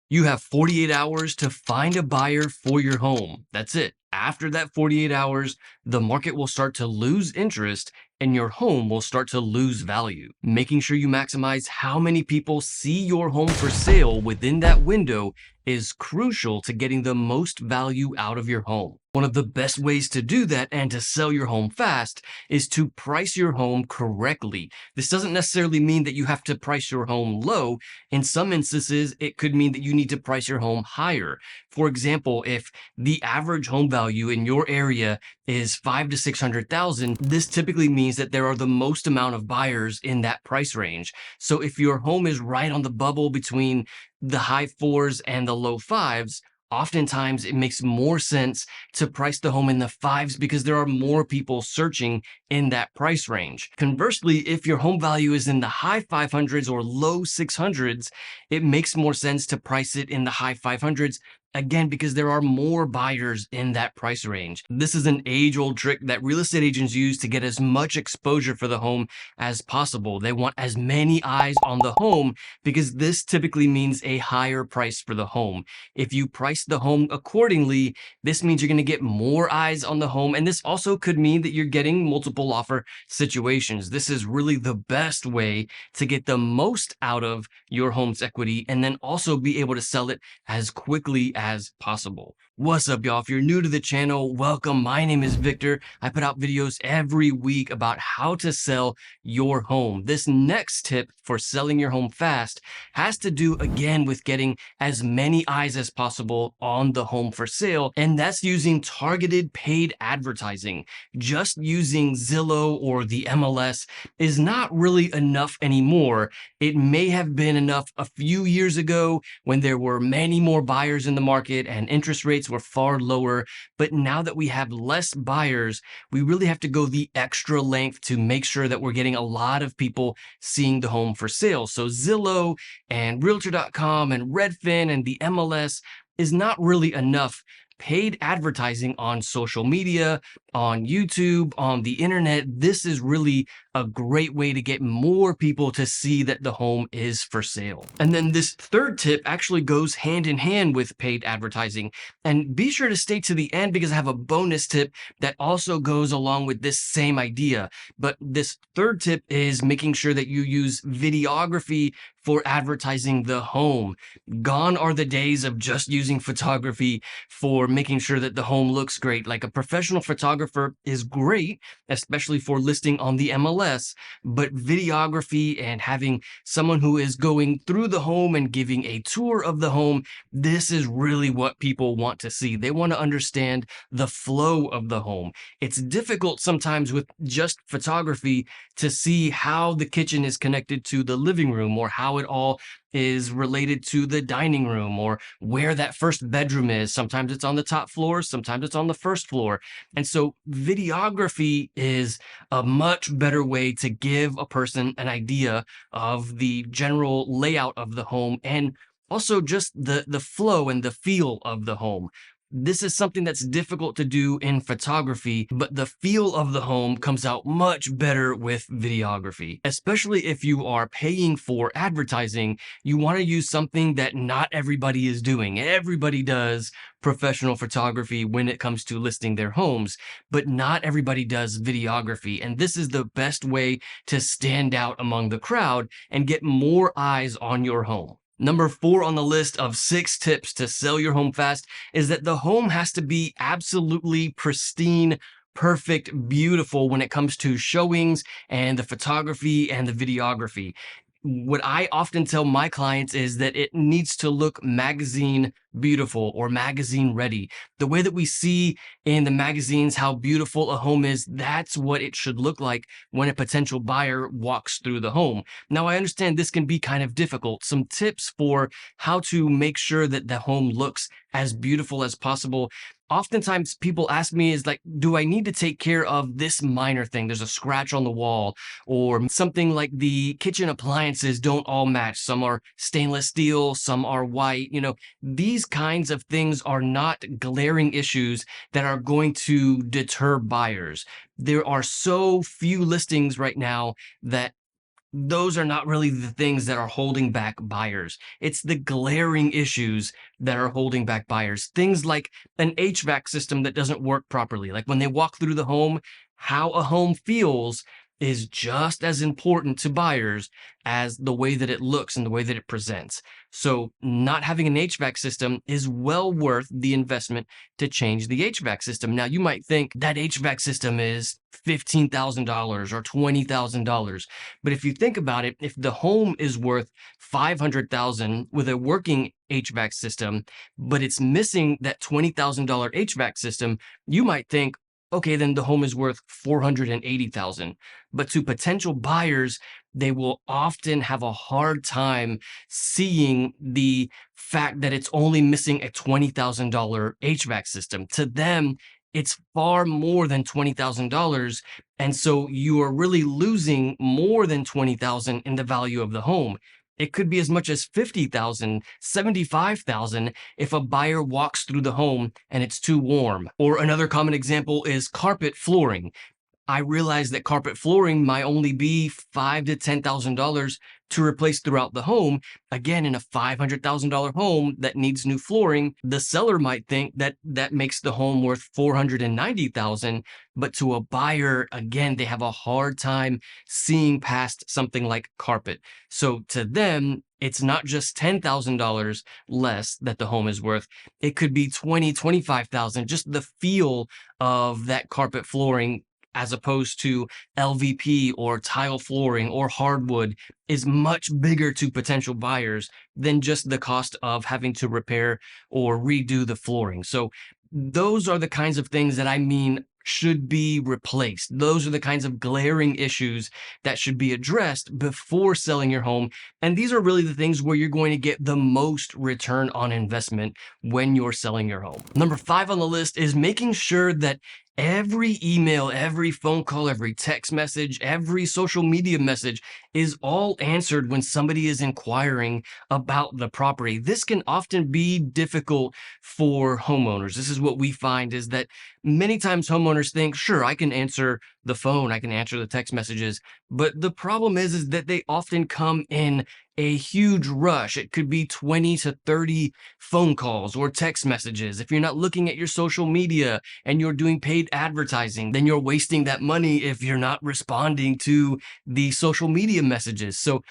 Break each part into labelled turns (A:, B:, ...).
A: You have 48 hours to find a buyer for your home. That's it. After that 48 hours, the market will start to lose interest and your home will start to lose value. Making sure you maximize how many people see your home for sale within that window is crucial to getting the most value out of your home. One of the best ways to do that and to sell your home fast is to price your home correctly. This doesn't necessarily mean that you have to price your home low. In some instances, it could mean that you need to price your home higher. For example, if the average home value in your area is 5 to 600,000, this typically means that there are the most amount of buyers in that price range. So if your home is right on the bubble between the high fours and the low fives, oftentimes it makes more sense to price the home in the fives because there are more people searching in that price range. Conversely, if your home value is in the high 500s or low 600s, it makes more sense to price it in the high 500s. Again, because there are more buyers in that price range. This is an age-old trick that real estate agents use to get as much exposure for the home as possible. They want as many eyes on the home because this typically means a higher price for the home. If you price the home accordingly, this means you're going to get more eyes on the home. And this also could mean that you're getting multiple offer situations. This is really the best way to get the most out of your home's equity and then also be able to sell it as quickly as possible. What's up, y'all? If you're new to the channel, welcome. My name is Victor. I put out videos every week about how to sell your home. This next tip for selling your home fast has to do again with getting as many eyes as possible on the home for sale, and that's using targeted paid advertising. Just using Zillow or the MLS is not really enough anymore. It may have been enough a few years ago when there were many more buyers in the market and interest rates were far lower. But now that we have less buyers, we really have to go the extra length to make sure that we're getting a lot of people seeing the home for sale. So Zillow and Realtor.com and Redfin and the MLS is not really enough. Paid advertising on social media, on YouTube, on the internet, this is really a great way to get more people to see that the home is for sale. And then this third tip actually goes hand in hand with paid advertising. And be sure to stay to the end because I have a bonus tip that also goes along with this same idea. But this third tip is making sure that you use videography for advertising the home. Gone are the days of just using photography for making sure that the home looks great. Like, a professional photographer is great, especially for listing on the MLS, but videography and having someone who is going through the home and giving a tour of the home, this is really what people want to see. They want to understand the flow of the home. It's difficult sometimes with just photography to see how the kitchen is connected to the living room, or how it all is related to the dining room, or where that first bedroom is. Sometimes it's on the top floor, sometimes it's on the first floor. And so videography is a much better way to give a person an idea of the general layout of the home and also just the flow and the feel of the home. This is something that's difficult to do in photography, but the feel of the home comes out much better with videography. Especially if you are paying for advertising, you want to use something that not everybody is doing. Everybody does professional photography when it comes to listing their homes, but not everybody does videography. And this is the best way to stand out among the crowd and get more eyes on your home. Number 4 on the list of 6 tips to sell your home fast is that the home has to be absolutely pristine, perfect, beautiful when it comes to showings and the photography and the videography. What I often tell my clients is that it needs to look magazine beautiful or magazine ready. The way that we see in the magazines how beautiful a home is, that's what it should look like when a potential buyer walks through the home. Now, I understand this can be kind of difficult. Some tips for how to make sure that the home looks as beautiful as possible. Oftentimes people ask me is like, do I need to take care of this minor thing? There's a scratch on the wall, or something like the kitchen appliances don't all match. Some are stainless steel, some are white. These kinds of things are not glaring issues that are going to deter buyers. There are so few listings right now that those are not really the things that are holding back buyers. It's the glaring issues that are holding back buyers. Things like an HVAC system that doesn't work properly. Like when they walk through the home, how a home feels is just as important to buyers as the way that it looks and the way that it presents. So not having an HVAC system is well worth the investment to change the HVAC system. Now you might think that HVAC system is $15,000 or $20,000. But if you think about it, if the home is worth $500,000 with a working HVAC system, but it's missing that $20,000 HVAC system, you might think, okay, then the home is worth $480,000. But to potential buyers, they will often have a hard time seeing the fact that it's only missing a $20,000 HVAC system. To them, it's far more than $20,000. And so you are really losing more than $20,000 in the value of the home. It could be as much as $50,000, $75,000 if a buyer walks through the home and it's too warm. Or another common example is carpet flooring. I realize that carpet flooring might only be $5,000 to $10,000 to replace throughout the home. Again, in a $500,000 home that needs new flooring, the seller might think that that makes the home worth $490,000. But to a buyer, again, they have a hard time seeing past something like carpet. So to them, it's not just $10,000 less that the home is worth. It could be $20,000, $25,000. Just the feel of that carpet flooring as opposed to LVP or tile flooring or hardwood is much bigger to potential buyers than just the cost of having to repair or redo the flooring. So those are the kinds of things that I mean should be replaced. Those are the kinds of glaring issues that should be addressed before selling your home. And these are really the things where you're going to get the most return on investment when you're selling your home. Number 5 on the list is making sure that every email, every phone call, every text message, every social media message is all answered when somebody is inquiring about the property. This can often be difficult for homeowners. This is what we find is that many times homeowners think, sure, I can answer the phone, I can answer the text messages. But the problem is that they often come in a huge rush. It could be 20 to 30 phone calls or text messages. If you're not looking at your social media and you're doing paid advertising, then you're wasting that money if you're not responding to the social media messages. So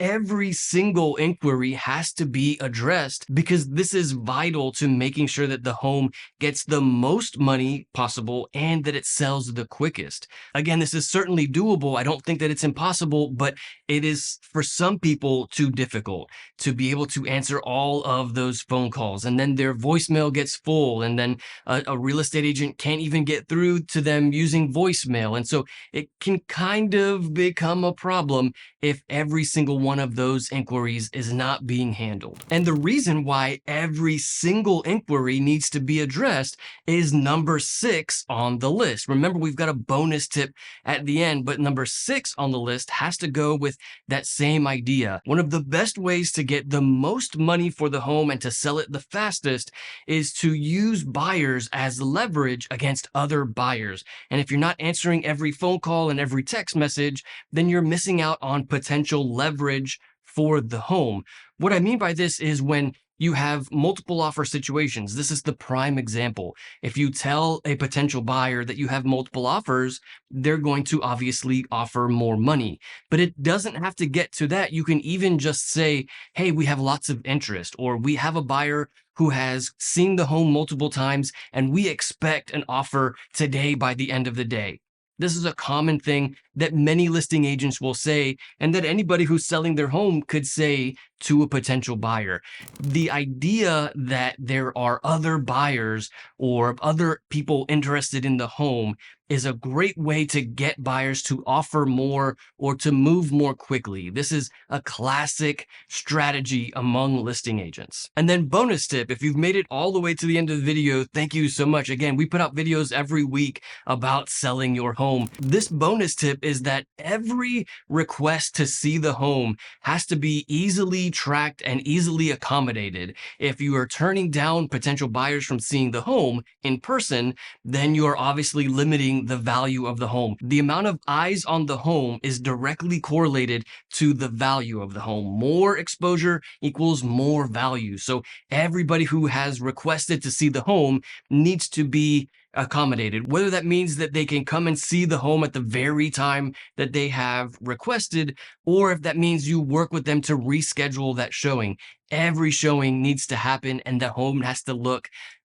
A: every single inquiry has to be addressed because this is vital to making sure that the home gets the most money possible and that it sells the quickest. Again, this is certainly doable. I don't think that it's impossible, but it is for some people too difficult to be able to answer all of those phone calls. And then their voicemail gets full, and then a real estate agent can't even get through to them using voicemail. And so it can kind of become a problem if every single one of those inquiries is not being handled. And the reason why every single inquiry needs to be addressed is number 6 on the list. Remember, we've got a bonus tip at the end, but number 6 on the list has to go with that same idea. One of the best ways to get the most money for the home and to sell it the fastest is to use buyers as leverage against other buyers. And if you're not answering every phone call and every text message, then you're missing out on potential leverage for the home. What I mean by this is when you have multiple offer situations. This is the prime example. If you tell a potential buyer that you have multiple offers, they're going to obviously offer more money. But it doesn't have to get to that. You can even just say, hey, we have lots of interest, or we have a buyer who has seen the home multiple times and we expect an offer today by the end of the day. This is a common thing that many listing agents will say, and that anybody who's selling their home could say to a potential buyer. The idea that there are other buyers or other people interested in the home is a great way to get buyers to offer more or to move more quickly. This is a classic strategy among listing agents. And then bonus tip, if you've made it all the way to the end of the video, thank you so much. Again, we put out videos every week about selling your home. This bonus tip is that every request to see the home has to be easily tracked and easily accommodated. If you are turning down potential buyers from seeing the home in person, then you are obviously limiting the value of the home. The amount of eyes on the home is directly correlated to the value of the home. More exposure equals more value. So everybody who has requested to see the home needs to be accommodated, whether that means that they can come and see the home at the very time that they have requested, or if that means you work with them to reschedule that showing. Every showing needs to happen and the home has to look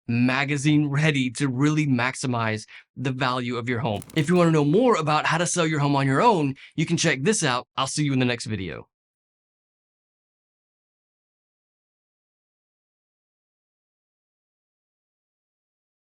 A: magazine ready to really maximize the value of your home. If you want to know more about how to sell your home on your own, you can check this out. I'll see you in the next video.